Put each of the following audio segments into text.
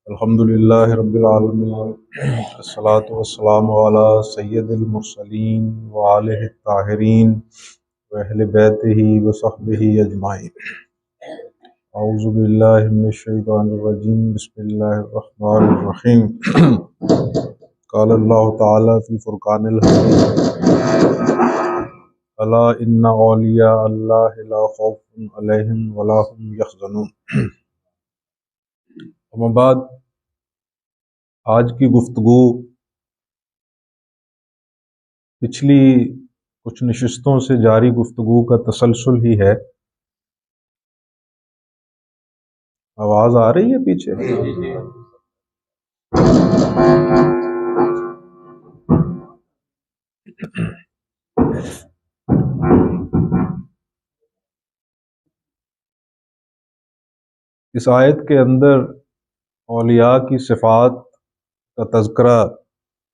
الحمدللہ رب العالمین، الصلاۃ والسلام علی سید المرسلین وآلہ الطاہرین واہل بیتہ وصحبہ اجمعین۔ اعوذ باللہ من الشیطان الرجیم، بسم اللہ الرحمن الرحیم۔ قال اللہ تعالی فی فرقان الحمید، الا ان اولیاء اللہ لا خوف علیہم ولا هم یحزنون۔ اما بعد، آج کی گفتگو پچھلی کچھ نشستوں سے جاری گفتگو کا تسلسل ہی ہے۔ آواز آ رہی ہے پیچھے؟ اس آیت کے اندر اولیاء کی صفات کا تذکرہ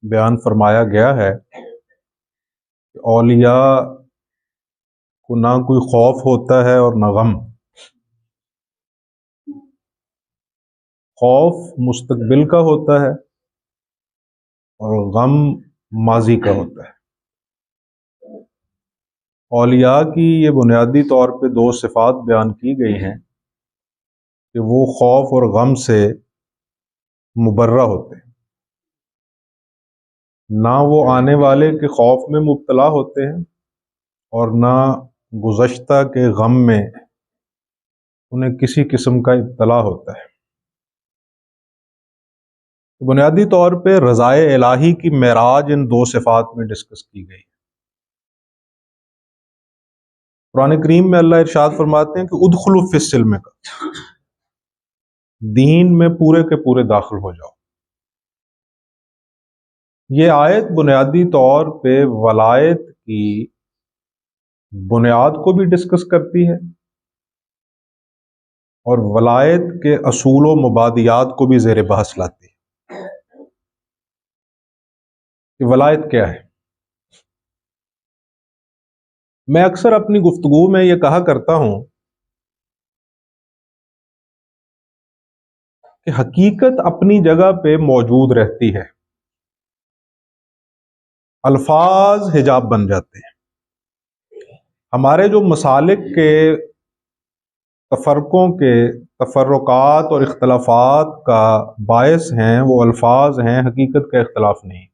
بیان فرمایا گیا ہے کہ اولیاء کو نہ کوئی خوف ہوتا ہے اور نہ غم۔ خوف مستقبل کا ہوتا ہے اور غم ماضی کا ہوتا ہے۔ اولیاء کی یہ بنیادی طور پہ دو صفات بیان کی گئی ہیں کہ وہ خوف اور غم سے مبرہ ہوتے ہیں، نہ وہ آنے والے کے خوف میں مبتلا ہوتے ہیں اور نہ گزشتہ کے غم میں انہیں کسی قسم کا ابتلا ہوتا ہے۔ بنیادی طور پہ رضائے الہی کی معراج ان دو صفات میں ڈسکس کی گئی۔ قرآن کریم میں اللہ ارشاد فرماتے ہیں کہ ادخلوا فی السلم کا، دین میں پورے کے پورے داخل ہو جاؤ۔ یہ آیت بنیادی طور پہ ولایت کی بنیاد کو بھی ڈسکس کرتی ہے اور ولایت کے اصول و مبادیات کو بھی زیر بحث لاتی ہے کہ ولایت کیا ہے۔ میں اکثر اپنی گفتگو میں یہ کہا کرتا ہوں کہ حقیقت اپنی جگہ پہ موجود رہتی ہے، الفاظ حجاب بن جاتے ہیں۔ ہمارے جو مسالک کے تفرقوں کے تفرقات اور اختلافات کا باعث ہیں وہ الفاظ ہیں، حقیقت کا اختلاف نہیں۔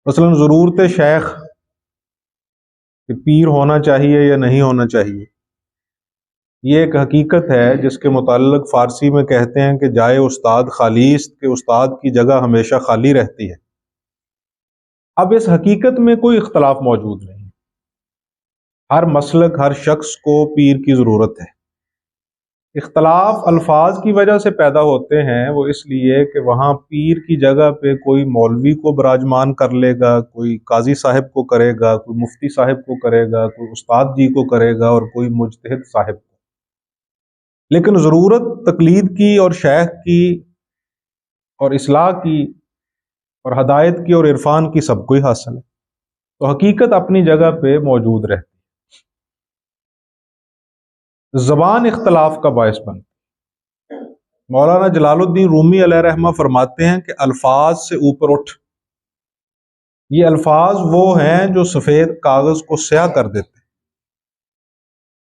مثلا ضرورت شیخ کہ پیر ہونا چاہیے یا نہیں ہونا چاہیے، یہ ایک حقیقت ہے جس کے متعلق فارسی میں کہتے ہیں کہ جائے استاد خالی است، کہ استاد کی جگہ ہمیشہ خالی رہتی ہے۔ اب اس حقیقت میں کوئی اختلاف موجود نہیں، ہر مسلک ہر شخص کو پیر کی ضرورت ہے۔ اختلاف الفاظ کی وجہ سے پیدا ہوتے ہیں، وہ اس لیے کہ وہاں پیر کی جگہ پہ کوئی مولوی کو براجمان کر لے گا، کوئی قاضی صاحب کو کرے گا، کوئی مفتی صاحب کو کرے گا، کوئی استاد جی کو کرے گا اور کوئی مجتہد صاحب کو۔ لیکن ضرورت تقلید کی اور شیخ کی اور اصلاح کی اور ہدایت کی اور عرفان کی سب کو ہی حاصل ہے، تو حقیقت اپنی جگہ پہ موجود رہتی۔ زبان اختلاف کا باعث بنتی۔ مولانا جلال الدین رومی علیہ رحمہ فرماتے ہیں کہ الفاظ سے اوپر اٹھ، یہ الفاظ وہ ہیں جو سفید کاغذ کو سیاہ کر دیتے ہیں۔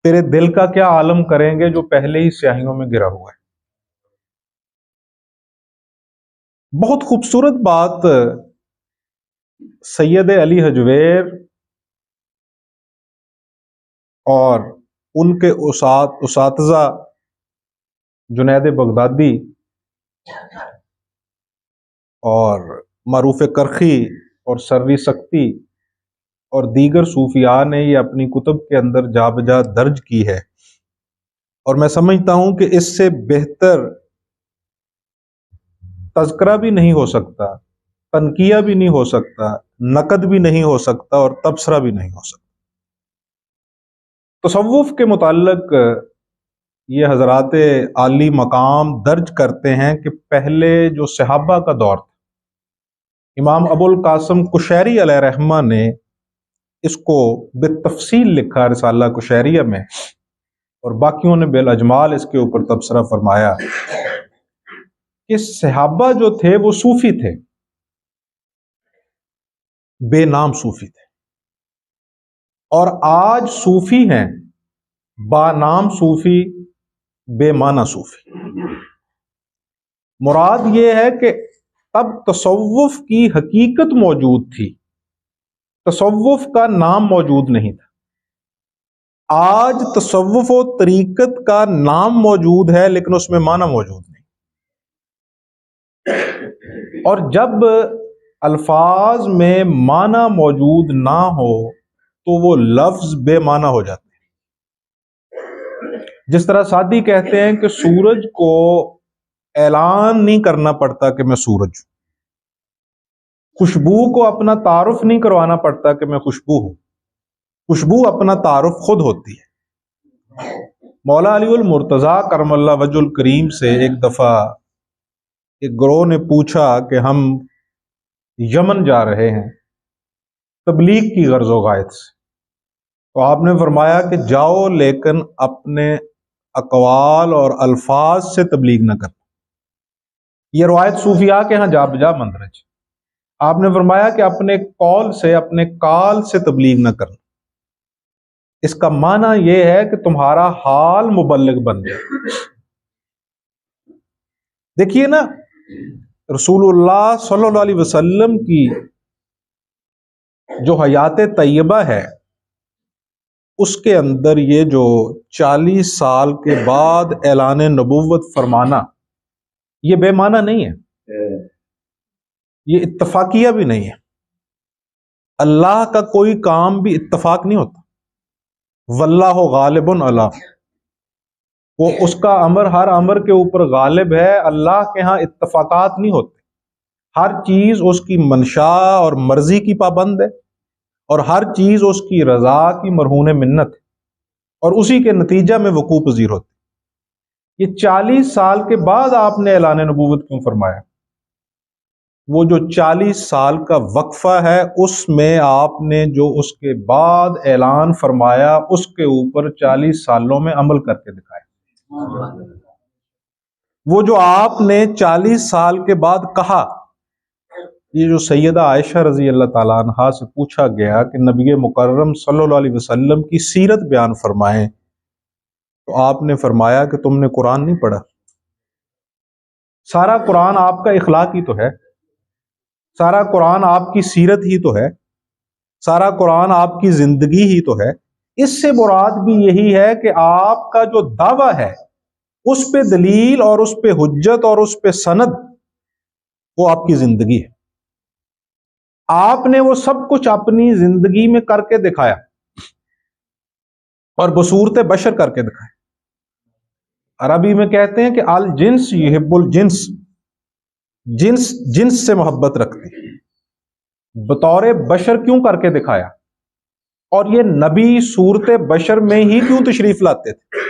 تیرے دل کا کیا عالم کریں گے جو پہلے ہی سیاہیوں میں گرا ہوا ہے۔ بہت خوبصورت بات سید علی حجویر اور ان کے اساتذہ جنید بغدادی اور معروف کرخی اور سروی سکتی اور دیگر صوفیاء نے یہ اپنی کتب کے اندر جا بجا درج کی ہے، اور میں سمجھتا ہوں کہ اس سے بہتر تذکرہ بھی نہیں ہو سکتا، تنقیہ بھی نہیں ہو سکتا، نقد بھی نہیں ہو سکتا اور تبصرہ بھی نہیں ہو سکتا۔ تصوف کے متعلق یہ حضرات عالی مقام درج کرتے ہیں کہ پہلے جو صحابہ کا دور تھا، امام ابو القاسم قشیری علیہ رحمہ نے اس کو بالتفصیل لکھا رسالہ قشیریہ میں، اور باقیوں نے بالاجمال اس کے اوپر تبصرہ فرمایا کہ صحابہ جو تھے وہ صوفی تھے، بے نام صوفی تھے، اور آج صوفی ہیں با نام صوفی، بے معنی صوفی۔ مراد یہ ہے کہ تب تصوف کی حقیقت موجود تھی، تصوف کا نام موجود نہیں تھا۔ آج تصوف و طریقت کا نام موجود ہے لیکن اس میں معنی موجود نہیں، اور جب الفاظ میں معنی موجود نہ ہو تو وہ لفظ بے معنی ہو جاتے ہیں۔ جس طرح سادی کہتے ہیں کہ سورج کو اعلان نہیں کرنا پڑتا کہ میں سورج ہوں، خوشبو کو اپنا تعارف نہیں کروانا پڑتا کہ میں خوشبو ہوں، خوشبو اپنا تعارف خود ہوتی ہے۔ مولا علی المرتضیٰ کرم اللہ وجہ الکریم سے ایک دفعہ ایک گروہ نے پوچھا کہ ہم یمن جا رہے ہیں تبلیغ کی غرض و غایت سے، تو آپ نے فرمایا کہ جاؤ لیکن اپنے اقوال اور الفاظ سے تبلیغ نہ کرنا۔ یہ روایت صوفیاء کے ہاں جا بجا مندرج۔ آپ نے فرمایا کہ اپنے قول سے، اپنے کال سے تبلیغ نہ کرنا۔ اس کا معنی یہ ہے کہ تمہارا حال مبلغ بن جائے۔ دیکھیے نا، رسول اللہ صلی اللہ علیہ وسلم کی جو حیات طیبہ ہے اس کے اندر یہ جو 40 سال کے بعد اعلان نبوت فرمانا، یہ بے معنی نہیں ہے، یہ اتفاقیہ بھی نہیں ہے۔ اللہ کا کوئی کام بھی اتفاق نہیں ہوتا، واللہ غالب علی، وہ اس کا امر ہر امر کے اوپر غالب ہے۔ اللہ کے ہاں اتفاقات نہیں ہوتے، ہر چیز اس کی منشا اور مرضی کی پابند ہے، اور ہر چیز اس کی رضا کی مرہون منت ہے، اور اسی کے نتیجہ میں وقوع پذیر ہوتی۔ یہ 40 سال کے بعد آپ نے اعلان نبوت کیوں فرمایا؟ وہ جو 40 سال کا وقفہ ہے اس میں آپ نے جو اس کے بعد اعلان فرمایا اس کے اوپر 40 سالوں میں عمل کر کے دکھایا۔ وہ جو آپ نے 40 سال کے بعد کہا، یہ جو سیدہ عائشہ رضی اللہ تعالیٰ عنہا سے پوچھا گیا کہ نبی مکرم صلی اللہ علیہ وسلم کی سیرت بیان فرمائیں، تو آپ نے فرمایا کہ تم نے قرآن نہیں پڑھا؟ سارا قرآن آپ کا اخلاق ہی تو ہے، سارا قرآن آپ کی سیرت ہی تو ہے، سارا قرآن آپ کی زندگی ہی تو ہے۔ اس سے مراد بھی یہی ہے کہ آپ کا جو دعویٰ ہے اس پہ دلیل اور اس پہ حجت اور اس پہ سند وہ آپ کی زندگی ہے۔ آپ نے وہ سب کچھ اپنی زندگی میں کر کے دکھایا اور بصورت بشر کر کے دکھایا۔ عربی میں کہتے ہیں کہ الجنس یحب الجنس، جنس جنس سے محبت رکھتی ہے۔ بطور بشر کیوں کر کے دکھایا؟ اور یہ نبی صورت بشر میں ہی کیوں تشریف لاتے تھے؟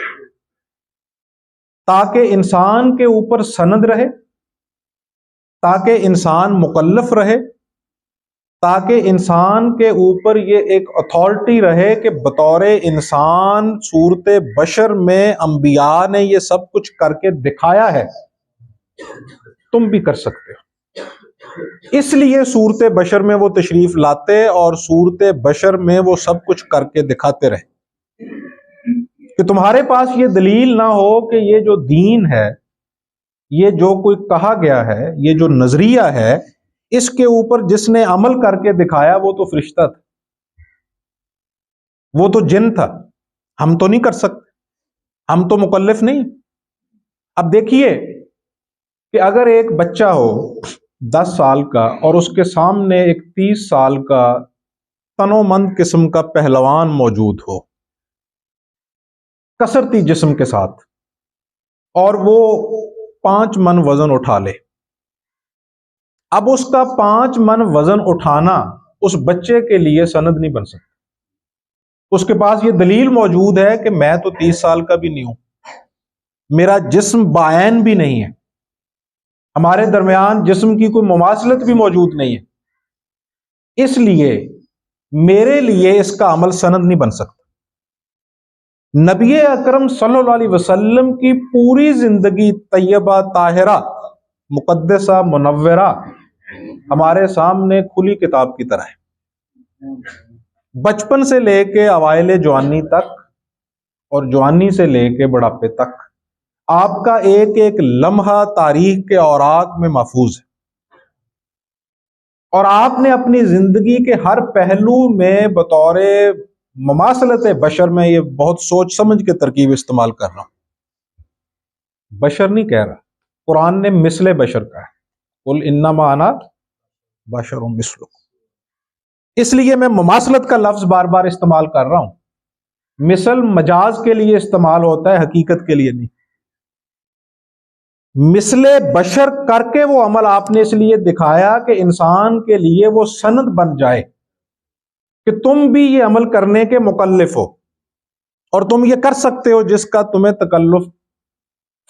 تاکہ انسان کے اوپر سند رہے، تاکہ انسان مکلف رہے، تاکہ انسان کے اوپر یہ ایک اتھارٹی رہے کہ بطور انسان صورت بشر میں انبیاء نے یہ سب کچھ کر کے دکھایا ہے، تم بھی کر سکتے ہو۔ اس لیے صورت بشر میں وہ تشریف لاتے اور صورت بشر میں وہ سب کچھ کر کے دکھاتے رہے کہ تمہارے پاس یہ دلیل نہ ہو کہ یہ جو دین ہے، یہ جو کوئی کہا گیا ہے، یہ جو نظریہ ہے، اس کے اوپر جس نے عمل کر کے دکھایا وہ تو فرشتہ تھا، وہ تو جن تھا، ہم تو نہیں کر سکتے، ہم تو مکلف نہیں۔ اب دیکھیے کہ اگر ایک بچہ ہو 10 سال کا اور اس کے سامنے ایک 30 سال کا تنو مند قسم کا پہلوان موجود ہو کثرتی جسم کے ساتھ، اور وہ 5 من وزن اٹھا لے، اب اس کا 5 من وزن اٹھانا اس بچے کے لیے سند نہیں بن سکتا۔ اس کے پاس یہ دلیل موجود ہے کہ میں تو 30 سال کا بھی نہیں ہوں، میرا جسم بعین بھی نہیں ہے، ہمارے درمیان جسم کی کوئی مماثلت بھی موجود نہیں ہے، اس لیے میرے لیے اس کا عمل سند نہیں بن سکتا۔ نبی اکرم صلی اللہ علیہ وسلم کی پوری زندگی طیبہ طاہرہ مقدسہ منورہ ہمارے سامنے کھلی کتاب کی طرح ہے، بچپن سے لے کے اوائل جوانی تک اور جوانی سے لے کے بڑھاپے تک آپ کا ایک ایک لمحہ تاریخ کے اوراق میں محفوظ ہے، اور آپ نے اپنی زندگی کے ہر پہلو میں بطور مماثلت بشر، میں یہ بہت سوچ سمجھ کے ترکیب استعمال کر رہا ہوں، بشر نہیں کہہ رہا، قرآن نے مثل بشر کہا ہے، قل انما انا بشر مثلکم، اس لیے میں مماثلت کا لفظ بار بار استعمال کر رہا ہوں۔ مثل مجاز کے لیے استعمال ہوتا ہے، حقیقت کے لیے نہیں۔ مثل بشر کر کے وہ عمل آپ نے اس لیے دکھایا کہ انسان کے لیے وہ سند بن جائے کہ تم بھی یہ عمل کرنے کے مکلف ہو، اور تم یہ کر سکتے ہو جس کا تمہیں تکلف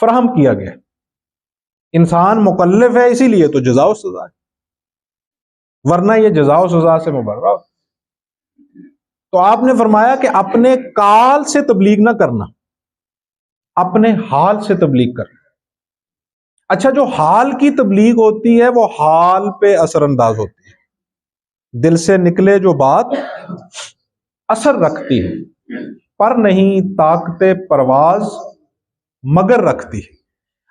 فراہم کیا گیا۔ انسان مکلف ہے، اسی لیے تو جزا و سزا ہے، ورنہ یہ جزا و سزا سے مبرہ ہو۔ تو آپ نے فرمایا کہ اپنے کال سے تبلیغ نہ کرنا، اپنے حال سے تبلیغ کرنا۔ اچھا، جو حال کی تبلیغ ہوتی ہے وہ حال پہ اثر انداز ہوتی ہے، دل سے نکلے جو بات اثر رکھتی ہے، پر نہیں طاقت پرواز مگر رکھتی ہے۔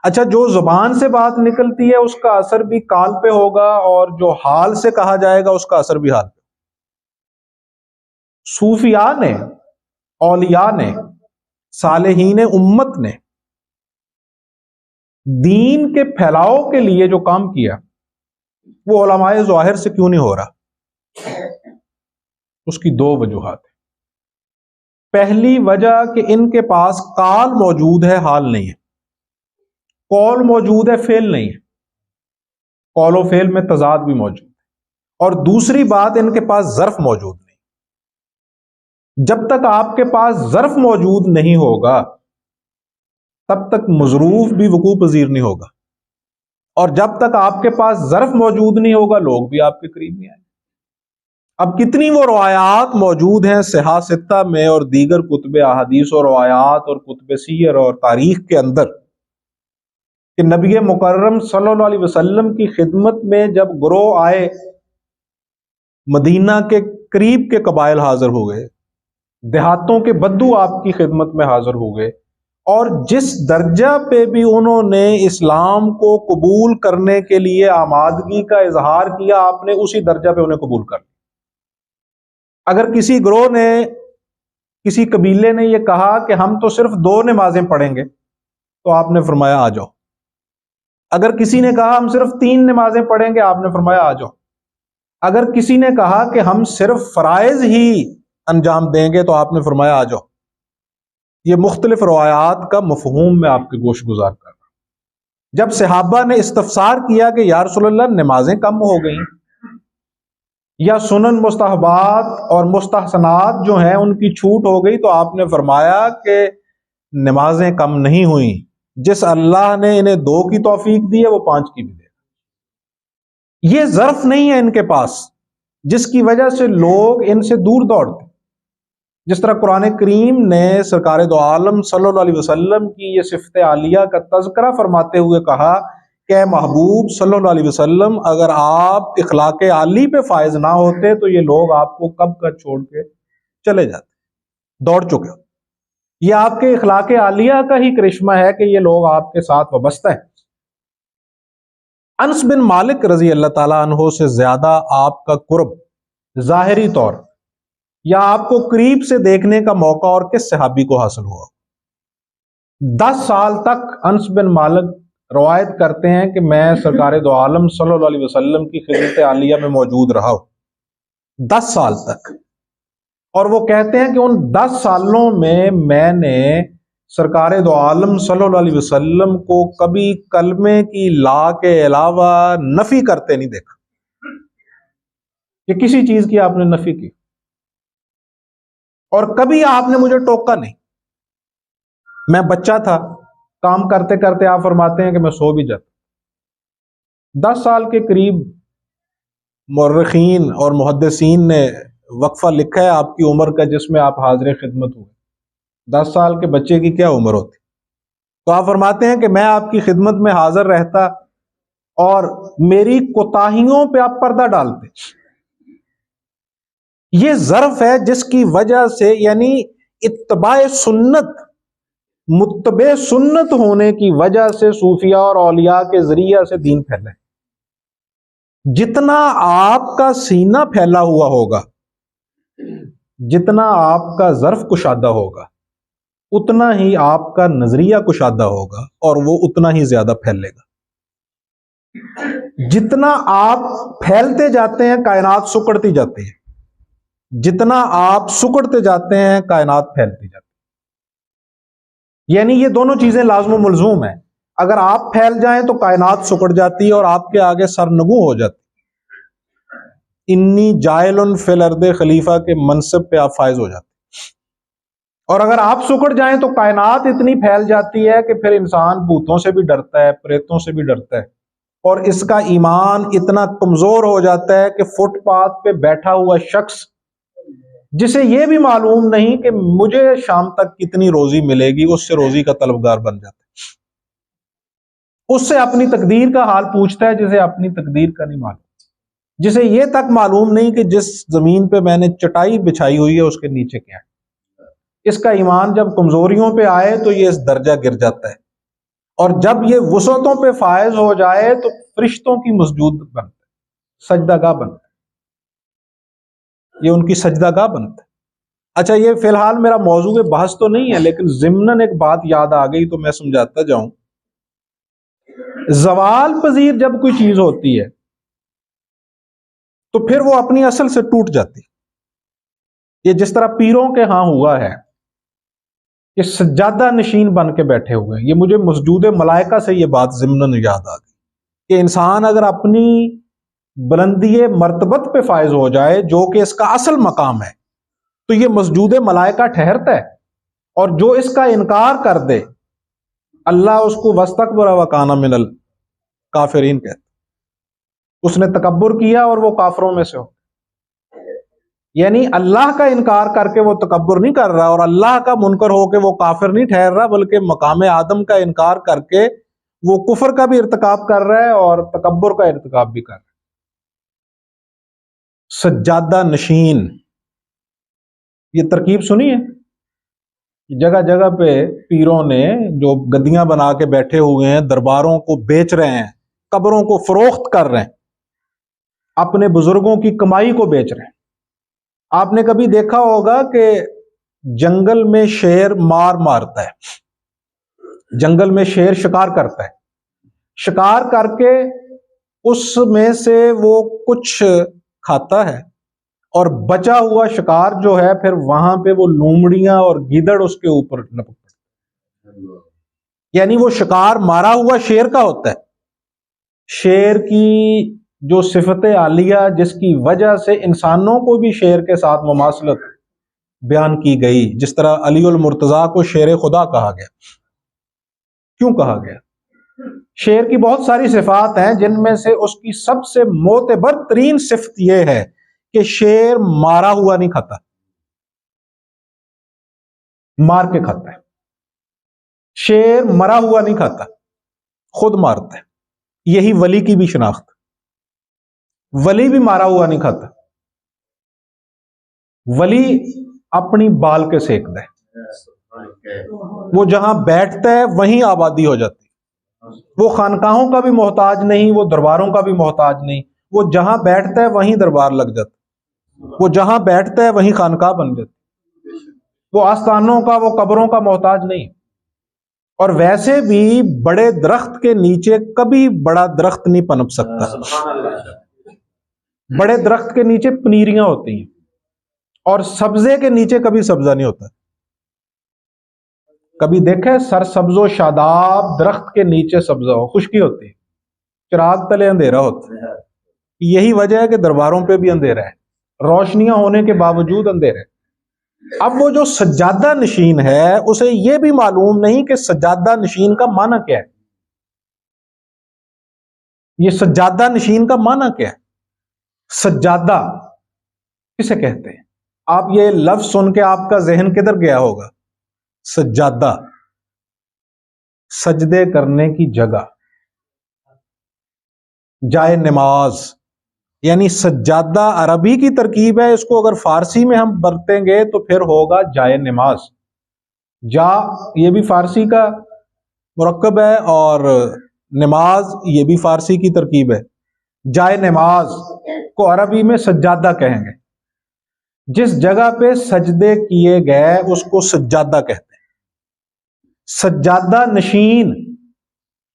اچھا، جو زبان سے بات نکلتی ہے اس کا اثر بھی کال پہ ہوگا، اور جو حال سے کہا جائے گا اس کا اثر بھی حال پہ۔ صوفیاء نے، اولیاء نے، صالحین امت نے دین کے پھیلاؤ کے لیے جو کام کیا وہ علماء ظاہر سے کیوں نہیں ہو رہا؟ اس کی دو وجوہات ہیں۔ پہلی وجہ کہ ان کے پاس قال موجود ہے، حال نہیں ہے، قول موجود ہے، فعل نہیں ہے، قول و فعل میں تضاد بھی موجود ہے، اور دوسری بات ان کے پاس ظرف موجود نہیں۔ جب تک آپ کے پاس ظرف موجود نہیں ہوگا تب تک مظروف بھی وقوع پذیر نہیں ہوگا، اور جب تک آپ کے پاس ظرف موجود نہیں ہوگا لوگ بھی آپ کے قریب نہیں آئیں گے۔ اب کتنی وہ روایات موجود ہیں صحاح ستہ میں اور دیگر کتب احادیث و روایات اور کتب سیر اور تاریخ کے اندر کہ نبی مکرم صلی اللہ علیہ وسلم کی خدمت میں جب گروہ آئے، مدینہ کے قریب کے قبائل حاضر ہو گئے، دیہاتوں کے بدو آپ کی خدمت میں حاضر ہو گئے، اور جس درجہ پہ بھی انہوں نے اسلام کو قبول کرنے کے لیے آمادگی کا اظہار کیا، آپ نے اسی درجہ پہ انہیں قبول کر لیا۔ اگر کسی گروہ نے، کسی قبیلے نے یہ کہا کہ ہم تو صرف 2 نمازیں پڑھیں گے، تو آپ نے فرمایا آ جاؤ۔ اگر کسی نے کہا ہم صرف 3 نمازیں پڑھیں گے، آپ نے فرمایا آ جاؤ۔ اگر کسی نے کہا کہ ہم صرف فرائض ہی انجام دیں گے، تو آپ نے فرمایا آ جاؤ۔ یہ مختلف روایات کا مفہوم میں آپ کے گوش گزار کر رہا ہوں۔ جب صحابہ نے استفسار کیا کہ یا رسول اللہ نمازیں کم ہو گئیں، یا سنن مستحبات اور مستحسنات جو ہیں ان کی چھوٹ ہو گئی، تو آپ نے فرمایا کہ نمازیں کم نہیں ہوئیں، جس اللہ نے انہیں 2 کی توفیق دی ہے وہ 5 کی بھی دے گا۔ یہ ظرف نہیں ہے ان کے پاس جس کی وجہ سے لوگ ان سے دور دوڑتے، جس طرح قرآن کریم نے سرکار دو عالم صلی اللہ علیہ وسلم کی یہ صفت عالیہ کا تذکرہ فرماتے ہوئے کہا کہ اے محبوب صلی اللہ علیہ وسلم، اگر آپ اخلاق عالی پہ فائز نہ ہوتے تو یہ لوگ آپ کو کب کا چھوڑ کے چلے جاتے، دوڑ چکے۔ یہ آپ کے اخلاق عالیہ کا ہی کرشمہ ہے کہ یہ لوگ آپ کے ساتھ وابستہ ہیں۔ انس بن مالک رضی اللہ تعالیٰ عنہ سے زیادہ آپ کا قرب ظاہری طور یا آپ کو قریب سے دیکھنے کا موقع اور کس صحابی کو حاصل ہوا؟ 10 سال تک انس بن مالک روایت کرتے ہیں کہ میں سرکار دو عالم صلی اللہ علیہ وسلم کی خدمت عالیہ میں موجود رہا ہوں، 10 سال تک۔ اور وہ کہتے ہیں کہ ان 10 سالوں میں نے سرکار دو عالم صلی اللہ علیہ وسلم کو کبھی کلمے کی لا کے علاوہ نفی کرتے نہیں دیکھا کہ کسی چیز کی آپ نے نفی کی، اور کبھی آپ نے مجھے ٹوکا نہیں۔ میں بچہ تھا، کام کرتے کرتے آپ فرماتے ہیں کہ میں سو بھی جاتا۔ 10 سال کے قریب مورخین اور محدثین نے وقفہ لکھا ہے آپ کی عمر کا جس میں آپ حاضر خدمت ہوئے۔ 10 سال کے بچے کی کیا عمر ہوتی؟ تو آپ فرماتے ہیں کہ میں آپ کی خدمت میں حاضر رہتا اور میری کوتاہیوں پہ آپ پردہ ڈالتے. یہ ظرف ہے جس کی وجہ سے یعنی اتباع سنت، متبع سنت ہونے کی وجہ سے صوفیاء اور اولیاء کے ذریعہ سے دین پھیلا ہے. جتنا آپ کا سینہ پھیلا ہوا ہوگا، جتنا آپ کا ظرف کشادہ ہوگا، اتنا ہی آپ کا نظریہ کشادہ ہوگا اور وہ اتنا ہی زیادہ پھیلے گا. جتنا آپ پھیلتے جاتے ہیں کائنات سکڑتی جاتی ہے، جتنا آپ سکڑتے جاتے ہیں کائنات پھیلتی جاتی ہے. یعنی یہ دونوں چیزیں لازم و ملزوم ہیں. اگر آپ پھیل جائیں تو کائنات سکڑ جاتی ہے اور آپ کے آگے سرنگوں ہو جاتی. انی جائل فی الارض خلیفہ کے منصب پہ آپ فائز ہو جاتے. اور اگر آپ سکڑ جائیں تو کائنات اتنی پھیل جاتی ہے کہ پھر انسان بھوتوں سے بھی ڈرتا ہے، پریتوں سے بھی ڈرتا ہے، اور اس کا ایمان اتنا کمزور ہو جاتا ہے کہ فٹ پاتھ پہ بیٹھا ہوا شخص جسے یہ بھی معلوم نہیں کہ مجھے شام تک کتنی روزی ملے گی، اس سے روزی کا طلبگار بن جاتا ہے. اس سے اپنی تقدیر کا حال پوچھتا ہے جسے اپنی تقدیر کا نہیں معلوم، جسے یہ تک معلوم نہیں کہ جس زمین پہ میں نے چٹائی بچھائی ہوئی ہے اس کے نیچے کیا ہے. اس کا ایمان جب کمزوریوں پہ آئے تو یہ اس درجہ گر جاتا ہے، اور جب یہ وسعتوں پہ فائز ہو جائے تو فرشتوں کی مسجود بنتا ہے، سجدہ گاہ بنتا ہے، یہ ان کی سجدہ گاہ بنتا ہے. اچھا، یہ فی الحال میرا موضوع بحث تو نہیں ہے، لیکن ضمناً ایک بات یاد آ گئی تو میں سمجھاتا جاؤں. زوال پذیر جب کوئی چیز ہوتی ہے تو پھر وہ اپنی اصل سے ٹوٹ جاتی. یہ جس طرح پیروں کے ہاں ہوا ہے کہ سجادہ نشین بن کے بیٹھے ہوئے ہیں. یہ مجھے مسجود ملائکہ سے یہ بات ضمناً یاد آ گئی کہ انسان اگر اپنی بلندی مرتبت پہ فائز ہو جائے جو کہ اس کا اصل مقام ہے تو یہ مسجود ملائکہ ٹھہرتا ہے، اور جو اس کا انکار کر دے اللہ اس کو وَاسْتَكْبَرَ وَكَانَ مِنَ الْكَافِرِينَ کہتا. اس نے تکبر کیا اور وہ کافروں میں سے ہو. یعنی اللہ کا انکار کر کے وہ تکبر نہیں کر رہا، اور اللہ کا منکر ہو کے وہ کافر نہیں ٹھہر رہا، بلکہ مقام آدم کا انکار کر کے وہ کفر کا بھی ارتکاب کر رہا ہے اور تکبر کا ارتکاب بھی کر رہا ہے. سجادہ نشین، یہ ترکیب سنی ہے؟ جگہ جگہ پہ پیروں نے جو گدیاں بنا کے بیٹھے ہوئے ہیں، درباروں کو بیچ رہے ہیں، قبروں کو فروخت کر رہے ہیں، اپنے بزرگوں کی کمائی کو بیچ رہے ہیں. آپ نے کبھی دیکھا ہوگا کہ جنگل میں شیر مارتا ہے، جنگل میں شیر شکار کرتا ہے، شکار کر کے اس میں سے وہ کچھ کھاتا ہے، اور بچا ہوا شکار جو ہے پھر وہاں پہ وہ لومڑیاں اور گیدڑ اس کے اوپر لپکتے ہیں. یعنی وہ شکار مارا ہوا شیر کا ہوتا ہے. شیر کی جو صفت عالیہ جس کی وجہ سے انسانوں کو بھی شیر کے ساتھ مماثلت بیان کی گئی، جس طرح علی المرتضیٰ کو شیر خدا کہا گیا. کیوں کہا گیا؟ شیر کی بہت ساری صفات ہیں جن میں سے اس کی سب سے معتبر ترین صفت یہ ہے کہ شیر مارا ہوا نہیں کھاتا، مار کے کھاتا ہے. شیر مرا ہوا نہیں کھاتا، خود مارتا ہے. یہی ولی کی بھی شناخت. ولی بھی مارا ہوا نہیں کھاتا، ولی اپنی بال کے سیکتا ہے. وہ جہاں بیٹھتا ہے وہیں آبادی ہو جاتی. وہ خانقاہوں کا بھی محتاج نہیں، وہ درباروں کا بھی محتاج نہیں. وہ جہاں بیٹھتا ہے وہیں دربار لگ جاتا، وہ جہاں بیٹھتا ہے وہیں خانقاہ بن جاتی. وہ آستانوں کا، وہ قبروں کا محتاج نہیں. اور ویسے بھی بڑے درخت کے نیچے کبھی بڑا درخت نہیں پنپ سکتا. بڑے درخت کے نیچے پنیریاں ہوتی ہیں، اور سبزے کے نیچے کبھی سبزہ نہیں ہوتا. کبھی دیکھے سر سبز و شاداب درخت کے نیچے سبزہ ہو، خشکی ہوتی ہے، چراغ تلے اندھیرا ہوتا ہے. یہی وجہ ہے کہ درباروں پہ بھی اندھیرا ہے، روشنیاں ہونے کے باوجود اندھیرا ہے. اب وہ جو سجادہ نشین ہے اسے یہ بھی معلوم نہیں کہ سجادہ نشین کا معنی کیا ہے. یہ سجادہ نشین کا معنی کیا ہے؟ سجادہ کسے کہتے ہیں؟ آپ یہ لفظ سن کے آپ کا ذہن کدھر گیا ہوگا؟ سجادہ، سجدے کرنے کی جگہ، جائے نماز، یعنی سجادہ عربی کی ترکیب ہے، اس کو اگر فارسی میں ہم برتیں گے تو پھر ہوگا جائے نماز۔ جا یہ بھی فارسی کا مرکب ہے اور نماز یہ بھی فارسی کی ترکیب ہے۔ جائے نماز کو عربی میں سجادہ کہیں گے، جس جگہ پہ سجدے کیے گئے اس کو سجادہ کہتے ہیں۔ سجادہ نشین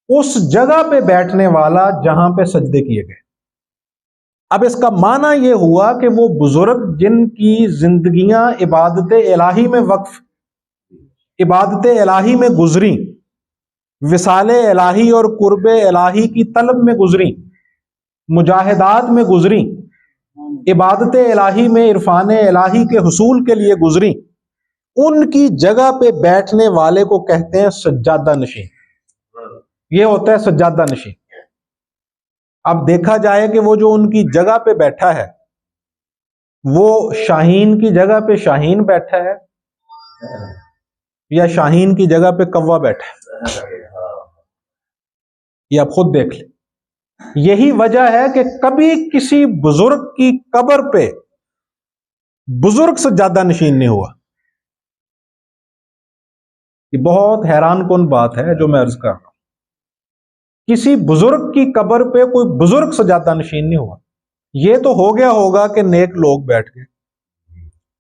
اس جگہ پہ بیٹھنے والا جہاں پہ سجدے کیے گئے۔ اب اس کا معنی یہ ہوا کہ وہ بزرگ جن کی زندگیاں عبادت الہی میں وقف، عبادت الہی میں گزری، وصال الہی اور قرب الہی کی طلب میں گزری، مجاہدات میں گزری، عبادت الہی میں عرفان الہی کے حصول کے لیے گزری، ان کی جگہ پہ بیٹھنے والے کو کہتے ہیں سجادہ نشین۔ یہ ہوتا ہے سجادہ نشین۔ اب دیکھا جائے کہ وہ جو ان کی جگہ پہ بیٹھا ہے، وہ شاہین کی جگہ پہ شاہین بیٹھا ہے یا شاہین کی جگہ پہ کوا بیٹھا ہے، یہ آپ خود دیکھ لیں۔ یہی وجہ ہے کہ کبھی کسی بزرگ کی قبر پہ بزرگ سجادہ نشین نہیں ہوا۔ یہ بہت حیران کن بات ہے جو میں عرض کر رہا ہوں۔ کسی بزرگ کی قبر پہ کوئی بزرگ سجادہ نشین نہیں ہوا۔ یہ تو ہو گیا ہوگا کہ نیک لوگ بیٹھ گئے،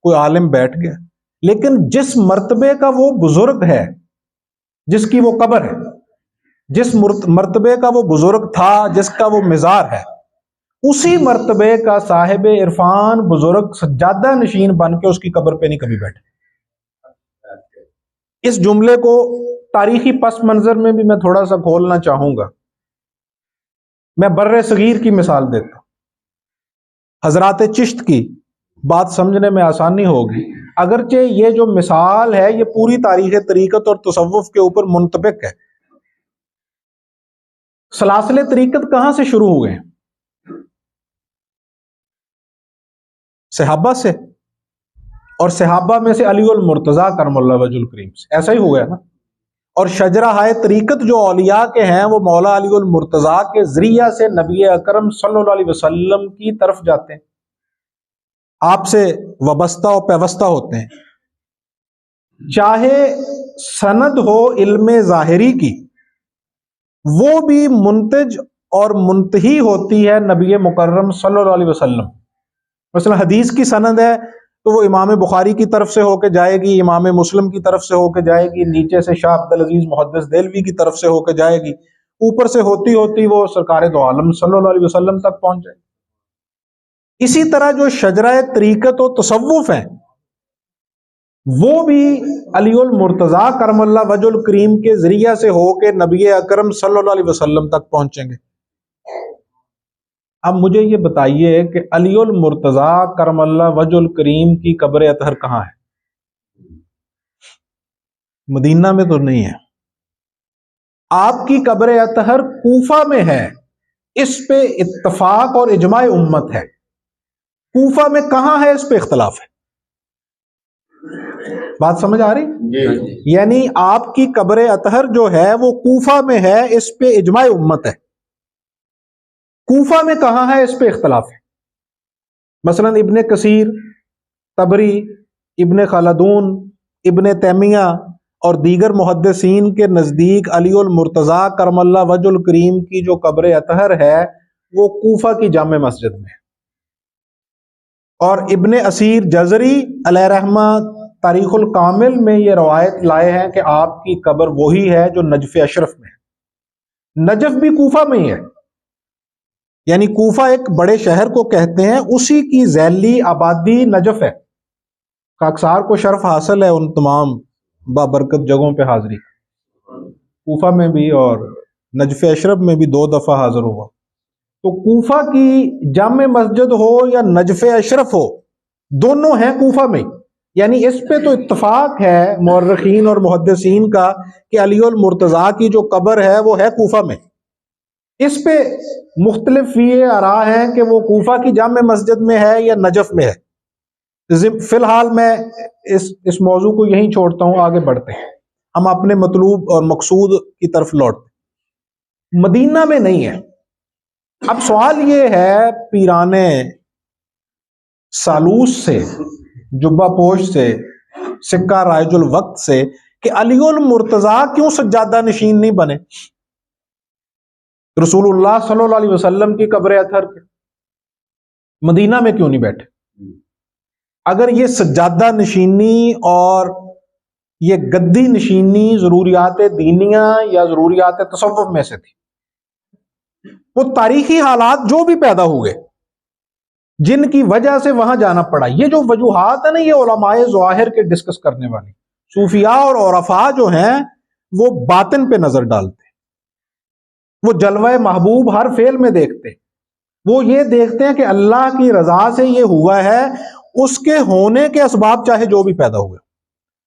کوئی عالم بیٹھ گیا، لیکن جس مرتبے کا وہ بزرگ ہے، جس کی وہ قبر ہے، جس مرتبے کا وہ بزرگ تھا، جس کا وہ مزار ہے، اسی مرتبے کا صاحب عرفان بزرگ سجادہ نشین بن کے اس کی قبر پہ نہیں کبھی بیٹھے۔ اس جملے کو تاریخی پس منظر میں بھی میں تھوڑا سا کھولنا چاہوں گا۔ میں بر صغیر کی مثال دیتا ہوں، حضرات چشت کی بات سمجھنے میں آسانی ہوگی۔ اگرچہ یہ جو مثال ہے یہ پوری تاریخ طریقت اور تصوف کے اوپر منطبق ہے۔ سلاسل طریقت کہاں سے شروع ہوئے ہیں؟ صحابہ سے، اور صحابہ میں سے علی المرتضیٰ کرم اللہ وجہ الکریم سے، ایسا ہی ہو گیا نا۔ اور شجرہ ہائے طریقت جو اولیاء کے ہیں وہ مولا علی المرتضیٰ کے ذریعہ سے نبی اکرم صلی اللہ علیہ وسلم کی طرف جاتے ہیں، آپ سے وابستہ و پیوستہ ہوتے ہیں۔ چاہے سند ہو علم ظاہری کی، وہ بھی منتج اور منتہی ہوتی ہے نبی مکرم صلی اللہ علیہ وسلم۔ مثلا حدیث کی سند ہے تو وہ امام بخاری کی طرف سے ہو کے جائے گی، امام مسلم کی طرف سے ہو کے جائے گی، نیچے سے شاہ عبدالعزیز محدث دہلوی کی طرف سے ہو کے جائے گی، اوپر سے ہوتی ہوتی وہ سرکار دو عالم صلی اللہ علیہ وسلم تک پہنچ جائے گی۔ اسی طرح جو شجرہ طریقت و تصوف ہیں وہ بھی علی المرتضیٰ کرم اللہ وجہ الکریم کے ذریعہ سے ہو کے نبی اکرم صلی اللہ علیہ وسلم تک پہنچیں گے۔ اب مجھے یہ بتائیے کہ علی المرتضیٰ کرم اللہ وجہ الکریم کی قبر اطہر کہاں ہے؟ مدینہ میں تو نہیں ہے۔ آپ کی قبر اطہر کوفہ میں ہے، اس پہ اتفاق اور اجماع امت ہے۔ کوفہ میں کہاں ہے اس پہ اختلاف ہے۔ بات سمجھ آ رہی؟ یعنی آپ کی قبر اطہر جو ہے وہ کوفہ میں ہے، اس پہ اجماع امت ہے۔ کوفہ میں کہاں ہے اس پہ اختلاف ہے۔ مثلا ابن کثیر، طبری، ابن خلدون، ابن تیمیہ اور دیگر محدثین کے نزدیک علی المرتضیٰ کرم اللہ وجہ الکریم کی جو قبر اطہر ہے وہ کوفہ کی جامع مسجد میں ہے۔ اور ابن اسیر جزری علیہ رحمہ تاریخ الکامل میں یہ روایت لائے ہیں کہ آپ کی قبر وہی ہے جو نجف اشرف میں ہے۔ نجف بھی کوفہ میں ہی ہے، یعنی کوفہ ایک بڑے شہر کو کہتے ہیں، اسی کی ذیلی آبادی نجف ہے۔ خاکسار کو شرف حاصل ہے ان تمام بابرکت جگہوں پہ حاضری، کوفہ میں بھی اور نجف اشرف میں بھی 2 دفعہ حاضر ہوا۔ تو کوفہ کی جامع مسجد ہو یا نجف اشرف ہو، دونوں ہیں کوفہ میں، یعنی اس پہ تو اتفاق ہے مورخین اور محدثین کا کہ علی المرتضیٰ کی جو قبر ہے وہ ہے کوفہ میں۔ اس پہ مختلف یہ آراء ہیں کہ وہ کوفہ کی جامع مسجد میں ہے یا نجف میں ہے۔ فی الحال میں اس موضوع کو یہیں چھوڑتا ہوں، آگے بڑھتے ہیں، ہم اپنے مطلوب اور مقصود کی طرف لوٹتے ہیں۔ مدینہ میں نہیں ہے۔ اب سوال یہ ہے پیرانے سالوس سے، جبہ پوش سے، سکہ رائج الوقت سے، کہ علی المرتضیٰ کیوں سجادہ نشین نہیں بنے؟ رسول اللہ صلی اللہ علیہ وسلم کی قبر اطہر کے مدینہ میں کیوں نہیں بیٹھے؟ اگر یہ سجادہ نشینی اور یہ گدی نشینی ضروریات دینیہ یا ضروریات تصوف میں سے تھی، وہ تاریخی حالات جو بھی پیدا ہوئے جن کی وجہ سے وہاں جانا پڑا، یہ جو وجوہات ہیں نا، یہ علماء ظواہر کے ڈسکس کرنے والی، صوفیاء اور عرفاء جو ہیں وہ باطن پہ نظر ڈالتے، وہ جلوہ محبوب ہر فعل میں دیکھتے، وہ یہ دیکھتے ہیں کہ اللہ کی رضا سے یہ ہوا ہے، اس کے ہونے کے اسباب چاہے جو بھی پیدا ہوئے۔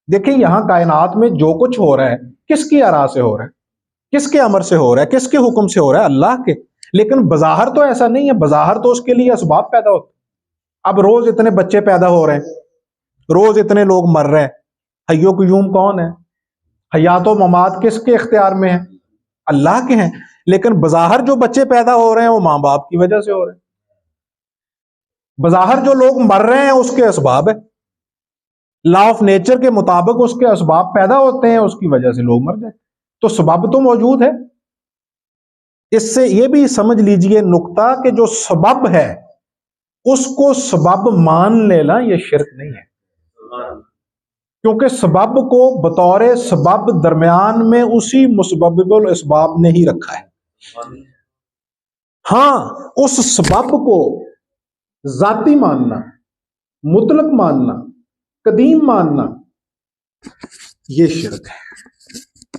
دیکھیں یہاں کائنات میں جو کچھ ہو رہا ہے کس کی ارا سے ہو رہا ہے، کس کے امر سے ہو رہا ہے، کس کے حکم سے ہو رہا ہے؟ اللہ کے۔ لیکن بظاہر تو ایسا نہیں ہے، بظاہر تو اس کے لیے اسباب پیدا ہوتے۔ اب روز اتنے بچے پیدا ہو رہے ہیں، روز اتنے لوگ مر رہے ہیں، حی و قیوم کون ہے؟ حیات و ممات کس کے اختیار میں ہے؟ اللہ کے ہیں۔ لیکن بظاہر جو بچے پیدا ہو رہے ہیں وہ ماں باپ کی وجہ سے ہو رہے ہیں، بظاہر جو لوگ مر رہے ہیں اس کے اسباب ہے، لا آف نیچر کے مطابق اس کے اسباب پیدا ہوتے ہیں، اس کی وجہ سے لوگ مر جاتے، تو سبب تو موجود ہے۔ اس سے یہ بھی سمجھ لیجئے نقطہ کہ جو سبب ہے اس کو سبب مان لینا یہ شرک نہیں ہے، کیونکہ سبب کو بطور سبب درمیان میں اسی مسبب الاسباب نے ہی رکھا ہے۔ ہاں اس سبب کو ذاتی ماننا، مطلق ماننا، قدیم ماننا یہ شرک ہے۔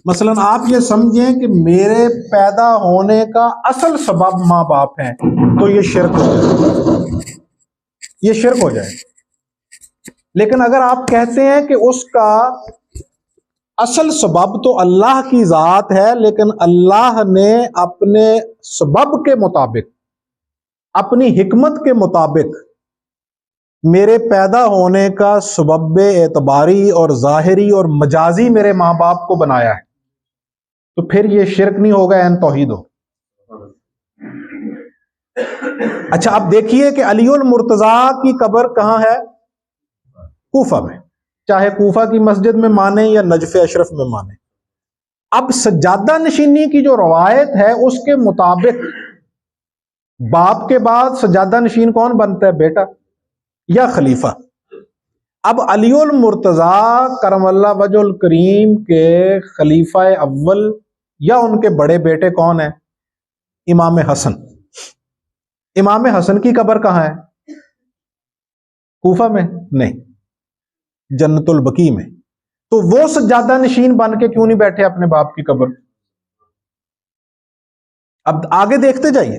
مثلا آپ یہ سمجھیں کہ میرے پیدا ہونے کا اصل سبب ماں باپ ہیں، تو یہ شرک ہو جائے، یہ شرک ہو جائے۔ لیکن اگر آپ کہتے ہیں کہ اس کا اصل سبب تو اللہ کی ذات ہے، لیکن اللہ نے اپنے سبب کے مطابق، اپنی حکمت کے مطابق میرے پیدا ہونے کا سبب اعتباری اور ظاہری اور مجازی میرے ماں باپ کو بنایا ہے، تو پھر یہ شرک نہیں ہوگا، عین توحید ہو۔ اچھا اب دیکھیے کہ علی المرتضیٰ کی قبر کہاں ہے؟ کوفہ میں، چاہے کوفہ کی مسجد میں مانے یا نجف اشرف میں مانے۔ اب سجادہ نشینی کی جو روایت ہے اس کے مطابق باپ کے بعد سجادہ نشین کون بنتا ہے؟ بیٹا یا خلیفہ۔ اب علی المرتضیٰ کرم اللہ وجہ الکریم کے خلیفہ اول یا ان کے بڑے بیٹے کون ہیں؟ امام حسن۔ امام حسن کی قبر کہاں ہے؟ کوفہ میں نہیں، جنت البقیع میں۔ تو وہ سجادہ نشین بن کے کیوں نہیں بیٹھے اپنے باپ کی قبر؟ اب آگے دیکھتے جائیے،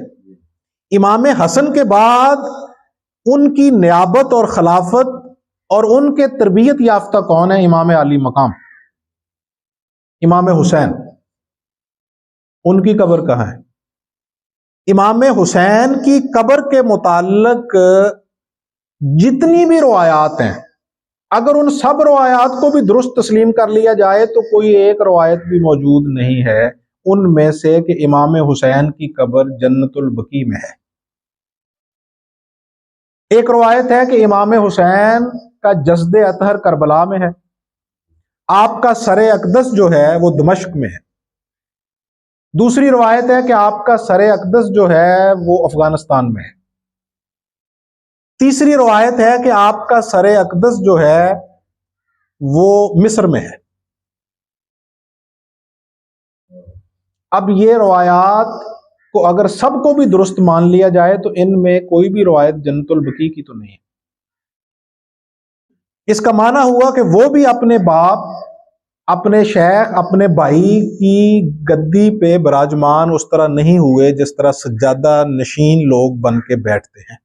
امام حسن کے بعد ان کی نیابت اور خلافت اور ان کے تربیت یافتہ کون ہے؟ امام علی مقام، امام حسین۔ ان کی قبر کہاں ہے؟ امام حسین کی قبر کے متعلق جتنی بھی روایات ہیں، اگر ان سب روایات کو بھی درست تسلیم کر لیا جائے تو کوئی ایک روایت بھی موجود نہیں ہے ان میں سے کہ امام حسین کی قبر جنت البقیع میں ہے۔ ایک روایت ہے کہ امام حسین کا جسد اطہر کربلا میں ہے، آپ کا سر اقدس جو ہے وہ دمشق میں ہے۔ دوسری روایت ہے کہ آپ کا سر اقدس جو ہے وہ افغانستان میں ہے۔ تیسری روایت ہے کہ آپ کا سر اقدس جو ہے وہ مصر میں ہے۔ اب یہ روایات کو اگر سب کو بھی درست مان لیا جائے تو ان میں کوئی بھی روایت جنت البقیع کی تو نہیں ہے۔ اس کا معنی ہوا کہ وہ بھی اپنے باپ، اپنے شیخ، اپنے بھائی کی گدی پہ براجمان اس طرح نہیں ہوئے جس طرح سجادہ نشین لوگ بن کے بیٹھتے ہیں۔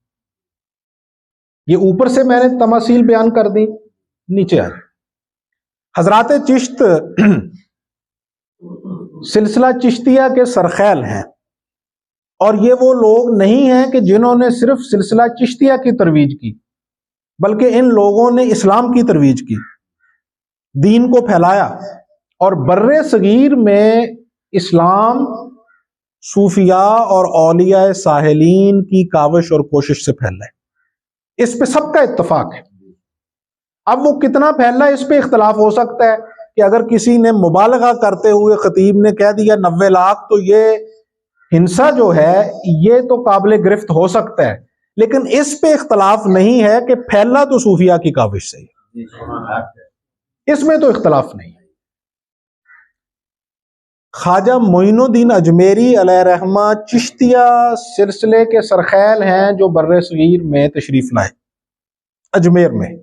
یہ اوپر سے میں نے تماثیل بیان کر دی، نیچے آ جائیں۔ حضرات چشت سلسلہ چشتیہ کے سرخیل ہیں، اور یہ وہ لوگ نہیں ہیں کہ جنہوں نے صرف سلسلہ چشتیہ کی ترویج کی، بلکہ ان لوگوں نے اسلام کی ترویج کی، دین کو پھیلایا، اور بر صغیر میں اسلام صوفیاء اور اولیاء ساحلین کی کاوش اور کوشش سے پھیل رہا ہے۔ اس پہ سب کا اتفاق ہے۔ اب وہ کتنا پھیل رہا ہے اس پہ اختلاف ہو سکتا ہے کہ اگر کسی نے مبالغہ کرتے ہوئے خطیب نے کہہ دیا 90 لاکھ تو یہ ہنسا جو ہے یہ تو قابل گرفت ہو سکتا ہے، لیکن اس پہ اختلاف نہیں ہے کہ پھیلا تو صوفیاء کی کاوش سے ہے، اس میں تو اختلاف نہیں ہے۔ خواجہ معین الدین اجمیری علیہ رحمہ چشتیہ سلسلے کے سرخیل ہیں جو بر صغیر میں تشریف لائے، اجمیر میں۔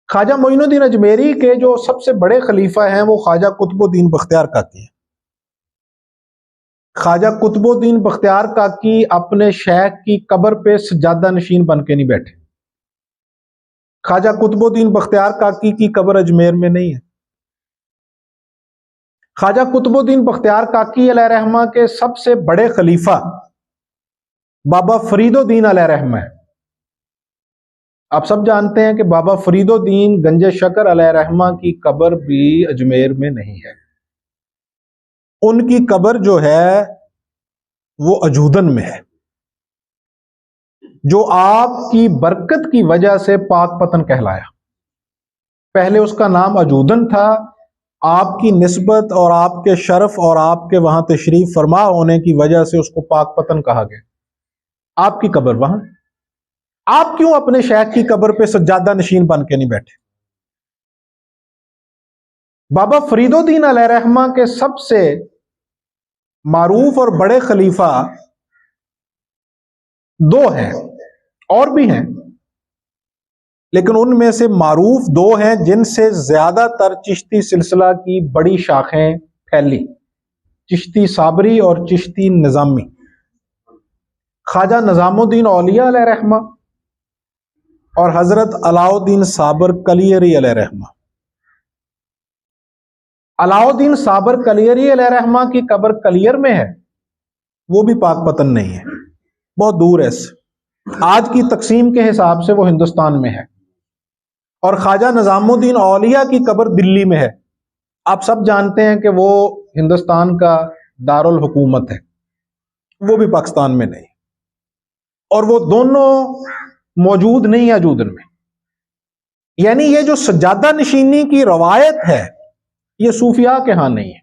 خواجہ معین الدین اجمیری کے جو سب سے بڑے خلیفہ ہیں وہ خواجہ قطب الدین بختیار کاکی ہیں۔ خواجہ قطب الدین بختیار کاکی اپنے شیخ کی قبر پہ سجادہ نشین بن کے نہیں بیٹھے۔ خواجہ قطب الدین بختیار کاکی کی قبر اجمیر میں نہیں ہے۔ خواجہ قطب الدین بختیار کاکی علیہ رحمہ کے سب سے بڑے خلیفہ بابا فرید الدین علیہ رحمہ ہے۔ آپ سب جانتے ہیں کہ بابا فرید الدین گنج شکر علیہ رحمہ کی قبر بھی اجمیر میں نہیں ہے، ان کی قبر جو ہے وہ اجودن میں ہے، جو آپ کی برکت کی وجہ سے پاک پتن کہلایا۔ پہلے اس کا نام اجودن تھا، آپ کی نسبت اور آپ کے شرف اور آپ کے وہاں تشریف فرما ہونے کی وجہ سے اس کو پاک پتن کہا گیا۔ آپ کی قبر وہاں، آپ کیوں اپنے شیخ کی قبر پہ سجادہ نشین بن کے نہیں بیٹھے؟ بابا فرید الدین علیہ رحمہ کے سب سے معروف اور بڑے خلیفہ دو ہیں، اور بھی ہیں، لیکن ان میں سے معروف دو ہیں جن سے زیادہ تر چشتی سلسلہ کی بڑی شاخیں پھیلی، چشتی صابری اور چشتی نظامی۔ خواجہ نظام الدین اولیاء علیہ رحمہ اور حضرت علاؤ الدین صابر کلیری علیہ رحمہ۔ علاؤ الدین صابر کلیری علیہ رحمہ کی قبر کلیر میں ہے، وہ بھی پاک پتن نہیں ہے، بہت دور ہے اس سے۔ آج کی تقسیم کے حساب سے وہ ہندوستان میں ہے۔ اور خواجہ نظام الدین اولیاء کی قبر دلی میں ہے۔ آپ سب جانتے ہیں کہ وہ ہندوستان کا دارالحکومت ہے، وہ بھی پاکستان میں نہیں، اور وہ دونوں موجود نہیں اجودن میں۔ یعنی یہ جو سجادہ نشینی کی روایت ہے یہ صوفیاء کے ہاں نہیں ہے۔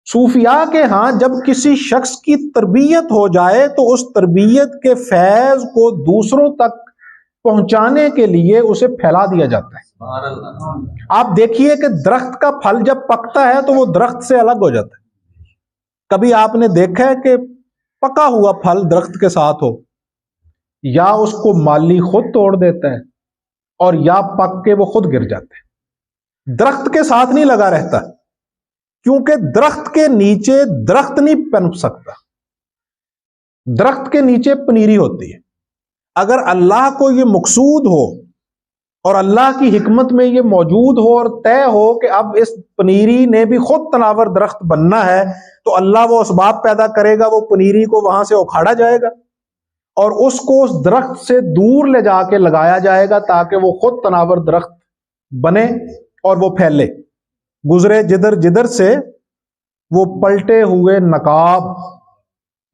صوفیاء کے ہاں جب کسی شخص کی تربیت ہو جائے تو اس تربیت کے فیض کو دوسروں تک پہنچانے کے لیے اسے پھیلا دیا جاتا ہے۔ آپ دیکھیے کہ درخت کا پھل جب پکتا ہے تو وہ درخت سے الگ ہو جاتا ہے۔ کبھی آپ نے دیکھا ہے کہ پکا ہوا پھل درخت کے ساتھ ہو، یا اس کو مالی خود توڑ دیتا ہے اور یا پک کے وہ خود گر جاتا ہے، درخت کے ساتھ نہیں لگا رہتا، کیونکہ درخت کے نیچے درخت نہیں پنپ سکتا، درخت کے نیچے پنیری ہوتی ہے۔ اگر اللہ کو یہ مقصود ہو اور اللہ کی حکمت میں یہ موجود ہو اور طے ہو کہ اب اس پنیری نے بھی خود تناور درخت بننا ہے، تو اللہ وہ اسباب پیدا کرے گا، وہ پنیری کو وہاں سے اکھاڑا جائے گا اور اس کو اس درخت سے دور لے جا کے لگایا جائے گا تاکہ وہ خود تناور درخت بنے اور وہ پھیلے۔ گزرے جدر جدر سے وہ پلٹے ہوئے نقاب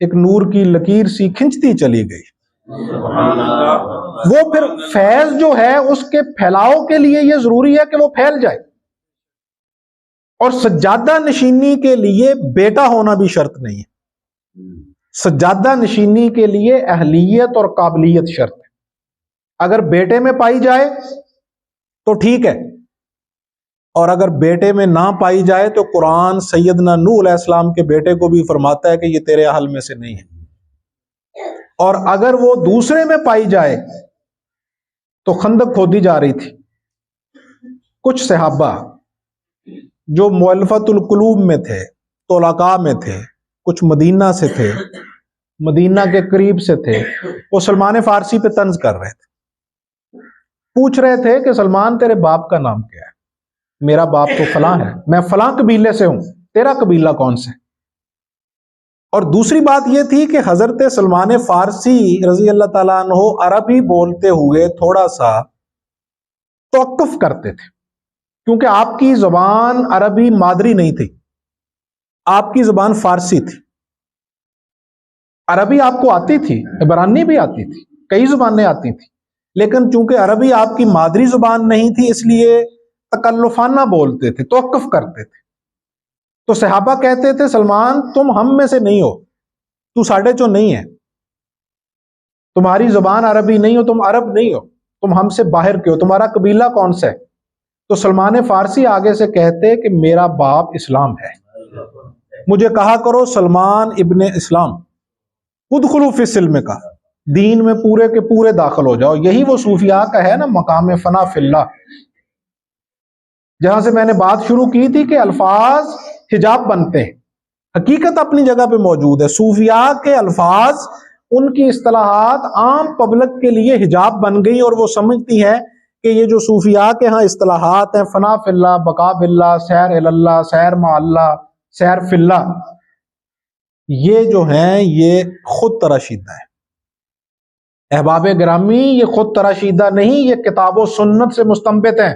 ایک نور کی لکیر سی کھنچتی چلی گئی۔ وہ پھر فیض جو ہے اس کے پھیلاؤ کے لیے یہ ضروری ہے کہ وہ پھیل جائے، اور سجادہ نشینی کے لیے بیٹا ہونا بھی شرط نہیں ہے، سجادہ نشینی کے لیے اہلیت اور قابلیت شرط ہے۔ اگر بیٹے میں پائی جائے تو ٹھیک ہے، اور اگر بیٹے میں نہ پائی جائے تو قرآن سیدنا نوح علیہ السلام کے بیٹے کو بھی فرماتا ہے کہ یہ تیرے اہل میں سے نہیں ہے۔ اور اگر وہ دوسرے میں پائی جائے تو خندق کھودی جا رہی تھی، کچھ صحابہ جو مؤلفۃ القلوب میں تھے، طلقاء میں تھے، کچھ مدینہ سے تھے، مدینہ کے قریب سے تھے، وہ سلمان فارسی پہ طنز کر رہے تھے، پوچھ رہے تھے کہ سلمان تیرے باپ کا نام کیا ہے؟ میرا باپ تو فلاں ہے، میں فلاں قبیلے سے ہوں، تیرا قبیلہ کون سے؟ اور دوسری بات یہ تھی کہ حضرت سلمان فارسی رضی اللہ تعالیٰ عنہ عربی بولتے ہوئے تھوڑا سا توقف کرتے تھے، کیونکہ آپ کی زبان عربی مادری نہیں تھی، آپ کی زبان فارسی تھی۔ عربی آپ کو آتی تھی، عبرانی بھی آتی تھی، کئی زبانیں آتی تھیں، لیکن چونکہ عربی آپ کی مادری زبان نہیں تھی اس لیے تکلفانہ بولتے تھے، توقف کرتے تھے۔ تو صحابہ کہتے تھے سلمان تم ہم میں سے نہیں ہو، تو ساڑھے چو نہیں ہے، تمہاری زبان عربی نہیں ہو، تم عرب نہیں ہو، تم ہم سے باہر کے ہو، تمہارا قبیلہ کون سا ہے؟ تو سلمان فارسی آگے سے کہتے کہ میرا باپ اسلام ہے، مجھے کہا کرو سلمان ابن اسلام، ادخلوا فی السلم کا، دین میں پورے کے پورے داخل ہو جاؤ۔ یہی وہ صوفیاء کا ہے نا مقام فنا فی اللہ، جہاں سے میں نے بات شروع کی تھی کہ الفاظ حجاب بنتے ہیں، حقیقت اپنی جگہ پہ موجود ہے۔ صوفیاء کے الفاظ، ان کی اصطلاحات عام پبلک کے لیے حجاب بن گئی، اور وہ سمجھتی ہیں کہ یہ جو صوفیاء کے ہاں اصطلاحات ہیں، فنا فی اللہ، بقا باللہ، سیر اللہ، سیر مع اللہ، سیر فی اللہ، یہ جو ہیں یہ خود تراشیدہ ہے۔ احباب گرامی، یہ خود تراشیدہ نہیں، یہ کتاب و سنت سے مستنبط ہیں،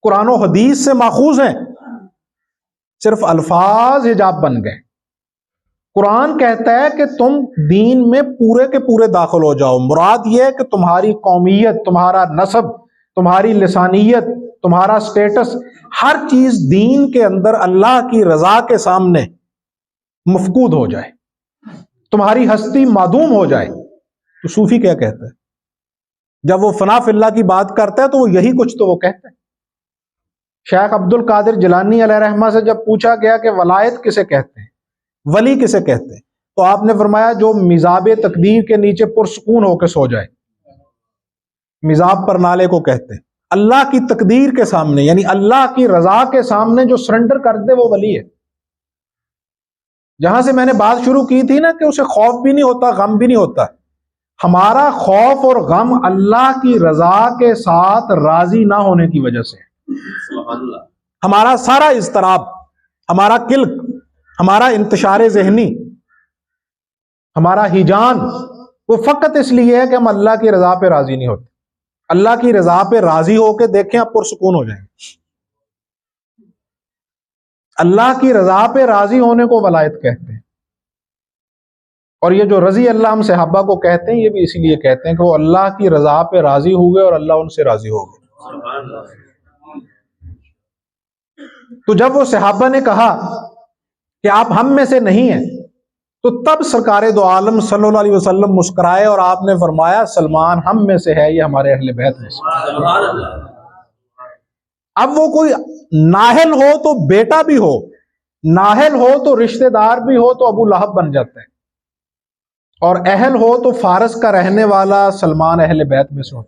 قرآن و حدیث سے ماخوذ ہیں، صرف الفاظ حجاب بن گئے۔ قرآن کہتا ہے کہ تم دین میں پورے کے پورے داخل ہو جاؤ، مراد یہ ہے کہ تمہاری قومیت، تمہارا نسب، تمہاری لسانیت، تمہارا سٹیٹس، ہر چیز دین کے اندر اللہ کی رضا کے سامنے مفقود ہو جائے، تمہاری ہستی معدوم ہو جائے۔ تو صوفی کیا کہتا ہے جب وہ فنا فی اللہ کی بات کرتا ہے تو وہ یہی کچھ تو وہ کہتا ہے۔ شیخ عبد القادر جیلانی علیہ رحمہ سے جب پوچھا گیا کہ ولایت کسے کہتے ہیں، ولی کسے کہتے ہیں، تو آپ نے فرمایا جو میزاب تقدیر کے نیچے پرسکون ہو کے سو جائے، میزاب پر نالے کو کہتے ہیں۔ اللہ کی تقدیر کے سامنے، یعنی اللہ کی رضا کے سامنے جو سرنڈر کر دے وہ ولی ہے۔ جہاں سے میں نے بات شروع کی تھی نا کہ اسے خوف بھی نہیں ہوتا، غم بھی نہیں ہوتا، ہمارا خوف اور غم اللہ کی رضا کے ساتھ راضی نہ ہونے کی وجہ سے، ہمارا سارا اضطراب، ہمارا قلق، ہمارا انتشار ذہنی، ہمارا ہیجان، وہ فقط اس لیے ہے کہ ہم اللہ کی رضا پہ راضی نہیں ہوتے۔ اللہ کی رضا پہ راضی ہو کے دیکھیں آپ پرسکون ہو جائیں گے۔ اللہ کی رضا پہ راضی ہونے کو ولایت کہتے ہیں، اور یہ جو رضی اللہ ہم صحابہ کو کہتے ہیں یہ بھی اسی لیے کہتے ہیں کہ وہ اللہ کی رضا پہ راضی ہوئے اور اللہ ان سے راضی ہو گئے۔ تو جب وہ صحابہ نے کہا کہ آپ ہم میں سے نہیں ہیں تو تب سرکار دو عالم صلی اللہ علیہ وسلم مسکرائے اور آپ نے فرمایا سلمان ہم میں سے ہے، یہ ہمارے اہل بیت میں سے۔ اب وہ کوئی نااہل ہو تو بیٹا بھی ہو، نااہل ہو تو رشتہ دار بھی ہو تو ابو لہب بن جاتا ہے، اور اہل ہو تو فارس کا رہنے والا سلمان اہل بیت میں سے ہو۔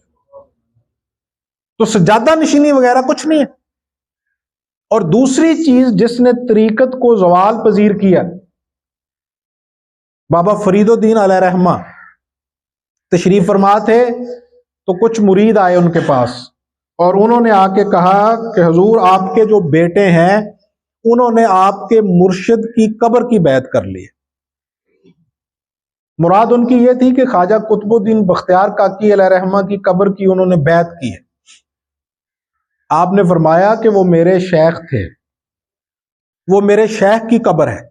تو سجادہ نشینی وغیرہ کچھ نہیں ہے۔ اور دوسری چیز جس نے طریقت کو زوال پذیر کیا، بابا فرید الدین علیہ رحمہ تشریف فرما تھے تو کچھ مرید آئے ان کے پاس اور انہوں نے آ کے کہا کہ حضور آپ کے جو بیٹے ہیں انہوں نے آپ کے مرشد کی قبر کی بیعت کر لی۔ مراد ان کی یہ تھی کہ خواجہ قطب الدین بختیار کاکی علیہ رحمہ کی قبر کی انہوں نے بیعت کی ہے۔ آپ نے فرمایا کہ وہ میرے شیخ تھے، وہ میرے شیخ کی قبر ہے،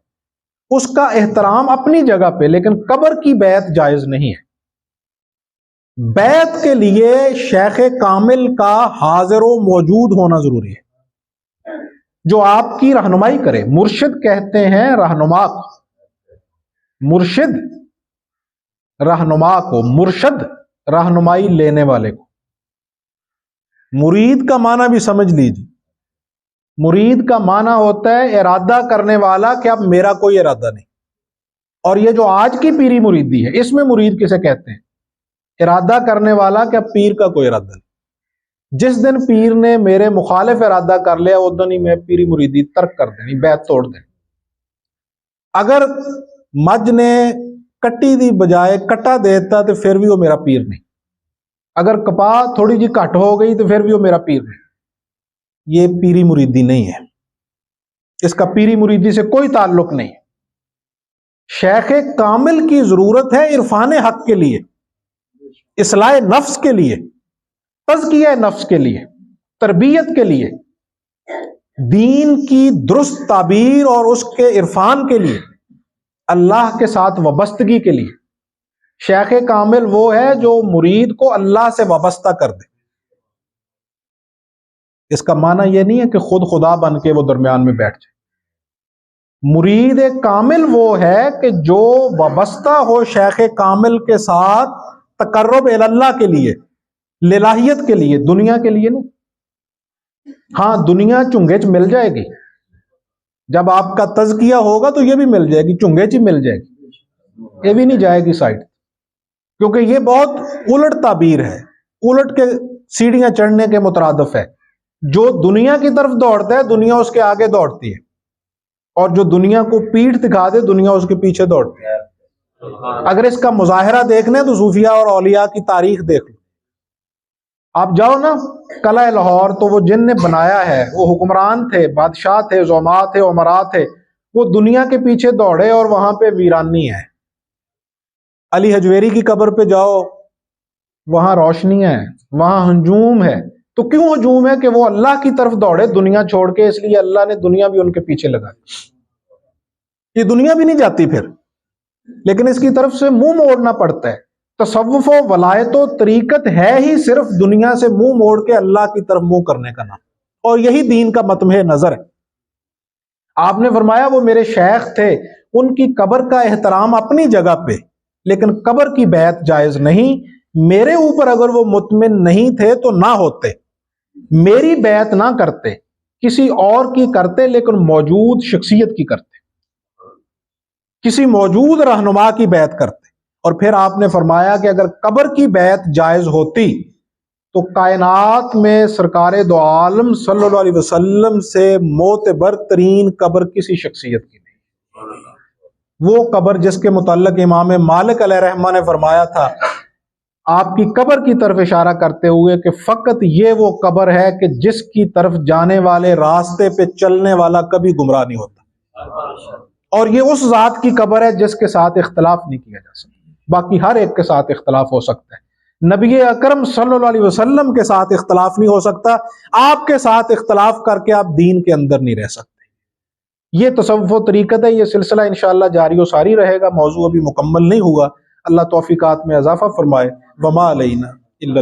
اس کا احترام اپنی جگہ پہ، لیکن قبر کی بیعت جائز نہیں ہے۔ بیعت کے لیے شیخ کامل کا حاضر و موجود ہونا ضروری ہے، جو آپ کی رہنمائی کرے۔ مرشد کہتے ہیں رہنما کو، مرشد رہنما کو، مرشد رہنمائی لینے والے کو۔ مرید کا معنی بھی سمجھ لیجیے، مرید کا معنی ہوتا ہے ارادہ کرنے والا کہ اب میرا کوئی ارادہ نہیں۔ اور یہ جو آج کی پیری مریدی ہے اس میں مرید کسے کہتے ہیں؟ ارادہ کرنے والا کہ اب پیر کا کوئی ارادہ نہیں، جس دن پیر نے میرے مخالف ارادہ کر لیا اس دن ہی میں پیری مریدی ترک کر دینی، بیعت توڑ دینی۔ اگر مجھ نے کٹی دی بجائے کٹا دیتا تو پھر بھی وہ میرا پیر نہیں، اگر کپاہ تھوڑی جی گھٹ ہو گئی تو پھر بھی وہ میرا پیر نہیں۔ یہ پیری مریدی نہیں ہے، اس کا پیری مریدی سے کوئی تعلق نہیں ہے۔ شیخ کامل کی ضرورت ہے عرفان حق کے لیے، اصلاح نفس کے لیے، تزکیہ نفس کے لیے، تربیت کے لیے، دین کی درست تعبیر اور اس کے عرفان کے لیے، اللہ کے ساتھ وابستگی کے لیے۔ شیخ کامل وہ ہے جو مرید کو اللہ سے وابستہ کر دے۔ اس کا معنی یہ نہیں ہے کہ خود خدا بن کے وہ درمیان میں بیٹھ جائے۔ مرید کامل وہ ہے کہ جو وابستہ ہو شیخ کامل کے ساتھ تقرب اللہ کے لیے، للہیت کے لیے، دنیا کے لیے نہیں۔ ہاں دنیا چنگیچ مل جائے گی، جب آپ کا تزکیہ ہوگا تو یہ بھی مل جائے گی، چنگیچ ہی مل جائے گی، یہ بھی نہیں جائے گی سائڈ، کیونکہ یہ بہت الٹ تعبیر ہے، الٹ کے سیڑھیاں چڑھنے کے مترادف ہے۔ جو دنیا کی طرف دوڑتا ہے دنیا اس کے آگے دوڑتی ہے، اور جو دنیا کو پیٹھ دکھا دے دنیا اس کے پیچھے دوڑتی ہے۔ اگر اس کا مظاہرہ دیکھنا ہے تو صوفیاء اور اولیاء کی تاریخ دیکھ لو۔ آپ جاؤ نا قلعہ لاہور، تو وہ جن نے بنایا ہے وہ حکمران تھے، بادشاہ تھے، زعماء تھے، امراء تھے، وہ دنیا کے پیچھے دوڑے اور وہاں پہ ویرانی ہے۔ علی حجویری کی قبر پہ جاؤ، وہاں روشنی ہے، وہاں ہجوم ہے۔ تو کیوں ہجوم ہے؟ کہ وہ اللہ کی طرف دوڑے دنیا چھوڑ کے، اس لیے اللہ نے دنیا بھی ان کے پیچھے لگا دی۔ یہ دنیا بھی نہیں جاتی پھر، لیکن اس کی طرف سے منہ موڑنا پڑتا ہے۔ تصوف و ولایت و طریقت ہے ہی صرف دنیا سے منہ موڑ کے اللہ کی طرف منہ کرنے کا نام، اور یہی دین کا مطمع نظر ہے۔ آپ نے فرمایا وہ میرے شیخ تھے، ان کی قبر کا احترام اپنی جگہ پہ، لیکن قبر کی بیعت جائز نہیں۔ میرے اوپر اگر وہ مطمئن نہیں تھے تو نہ ہوتے، میری بیعت نہ کرتے، کسی اور کی کرتے، لیکن موجود شخصیت کی کرتے، کسی موجود رہنما کی بیعت کرتے۔ اور پھر آپ نے فرمایا کہ اگر قبر کی بیعت جائز ہوتی تو کائنات میں سرکار دو عالم صلی اللہ علیہ وسلم سے معتبر ترین قبر کسی شخصیت کی نہیں۔ وہ قبر جس کے متعلق امام مالک علیہ رحمہ نے فرمایا تھا، آپ کی قبر کی طرف اشارہ کرتے ہوئے کہ فقط یہ وہ قبر ہے کہ جس کی طرف جانے والے راستے پہ چلنے والا کبھی گمراہ نہیں ہوتا، اور یہ اس ذات کی قبر ہے جس کے ساتھ اختلاف نہیں کیا جا سکتا۔ باقی ہر ایک کے ساتھ اختلاف ہو سکتا ہے، نبی اکرم صلی اللہ علیہ وسلم کے ساتھ اختلاف نہیں ہو سکتا۔ آپ کے ساتھ اختلاف کر کے آپ دین کے اندر نہیں رہ سکتے۔ یہ تصوف و طریقت ہے۔ یہ سلسلہ انشاءاللہ جاری و ساری رہے گا، موضوع ابھی مکمل نہیں ہوا۔ اللہ توفیقات میں اضافہ فرمائے۔ وما علینا الا